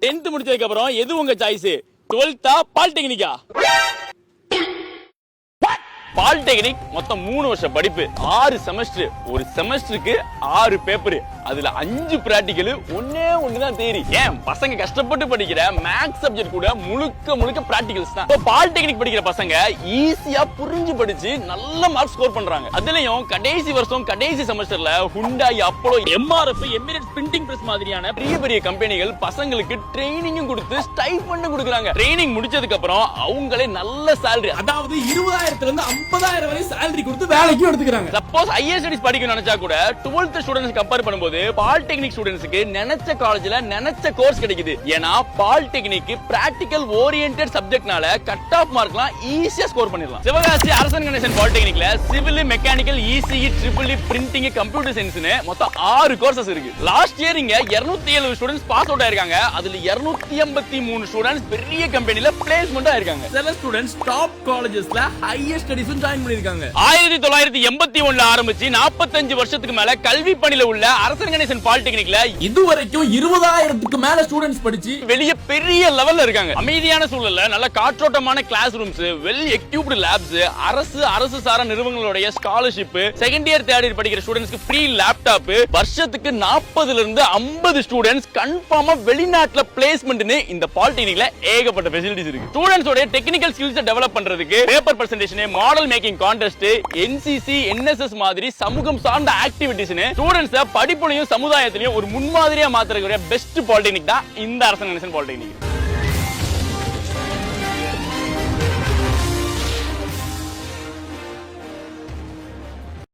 10th முடிச்சதுக்கு அப்புறம் எது உங்க சாய்ஸ்? 12th பாலிடெக்னிக்கா? பாலிடெக்னிக் மொத்தம் 3 வருஷ படிப்பு, 6 செமஸ்டர், ஒரு செமஸ்டருக்கு 6 பேப்பர், அதுல 5 பிராக்டிகல், ஒண்ணுதான் தியரி. ஏன் பசங்க கஷ்டப்பட்டு படிக்கிற மேத்ஸ் சப்ஜெக்ட் கூட முழுக்க பிராக்டிகல்ஸ் தான். பாலிடெக்னிக் படிக்கிற பசங்க ஈஸியா புரிஞ்சு படிச்சு நல்ல மார்க் ஸ்கோர் பண்றாங்க. அதுலயும் கடைசி வருஷம் கடைசி செமஸ்டர்ல Hyundai, Apollo, MRF, Emirates printing press மாதிரியான பெரிய கம்பெனிகள் பசங்களுக்கு ட்ரைனிங்கும் கொடுத்து ஸ்டைபண்ட் கொடுக்குறாங்க. ட்ரைனிங் முடிச்சதுக்கு அப்புறம் அவங்களே நல்ல salary, அதாவது 20,000 இருந்து 50,000 வரை salary கொடுத்து வேலைக்கு எடுத்துக்கறாங்க. சப்போஸ் ஹையர் ஸ்டடீஸ் படிக்கணும்னு நினைச்சா கூட 12th ஸ்டூடண்ட்ஸ் கம்பேர் பண்ணும்போது பாலிடெக்னிக் ஸ்டூடண்ட்ஸ்க்கு நினைச்ச காலேஜ்ல நினைச்ச கோர்ஸ் கிடைக்குது. ஏன்னா பாலிடெக்னிக் பிராக்டிகல் ஓரியன்டட் சப்ஜெக்ட்னால கட் ஆஃப் மார்க்லாம் ஈஸியா ஸ்கோர் பண்ணிடலாம். சிவகாசி அரசன் கணேசன் பாலிடெக்னிக்ல civil, mechanical, ECE, triple E, printing, computer சயின்ஸ்னு மொத்தம் 6 கோர்சஸ் இருக்கு. லாஸ்ட் இயர் இங்க 207 ஸ்டூடண்ட்ஸ் பாஸ் அவுட் ஆயிருக்காங்க. அதுல 283 ஸ்டூடண்ட்ஸ் பெரிய கம்பெனில பிளேஸ்மென்ட் ஆயிருக்காங்க. சில ஸ்டூடண்ட்ஸ் டாப் காலேஜஸ்ல ஹையர் ஸ்டடீஸும் ஜாயின் பண்ணிருக்காங்க. 1981ல ஆரம்பிச்சு 45 வருஷத்துக்கு மேல கல்வி பணியில உள்ள அரசன் கணேசன் பாலிடெக்னிக்ல இதுவரைக்கும் 20,000க்கு மேல ஸ்டூடண்ட்ஸ் படிச்சு வெளிய பெரிய லெவல்ல இருக்காங்க. அமைதியான சூழல்ல நல்ல காற்றோட்டமான class rooms, well equipped labs, அரசு சாரா நிறுவனங்களுடைய scholarship, second year third year படிக்கிற ஸ்டூடண்ட்ஸ்க்கு ஃப்ரீ லேப்டாப், வருஷத்துக்கு 40ல இருந்து 50 ஸ்டூடண்ட்ஸ் கன்ஃபார்மா வெளிநாட்டுல பிளேஸ்மென்ட்னு இந்த பாலிடெக்னிக்ல ஏகப்பட்ட ஃபெசிலிட்டிஸ் இருக்கு. ஸ்டூடண்ட்ஸோட டெக்னிக்கல் ஸ்கில்ஸ் டெவலப் பண்றதுக்கு paper presentation, model making contest, NCC, NSS மாதிரி சமூகம் சார்ந்த ஆக்டிவிட்டீஸ்னு ஸ்டூடண்ட்ஸ் படிப்புலையும் சமுதாயத்திலையும் ஒரு முன்மாதிரியா மாத்துறதுக்கு பெஸ்ட் பாலிடெக்னிக் தான் இந்த அரசன் கணேசன் பாலிடெக்னிக்.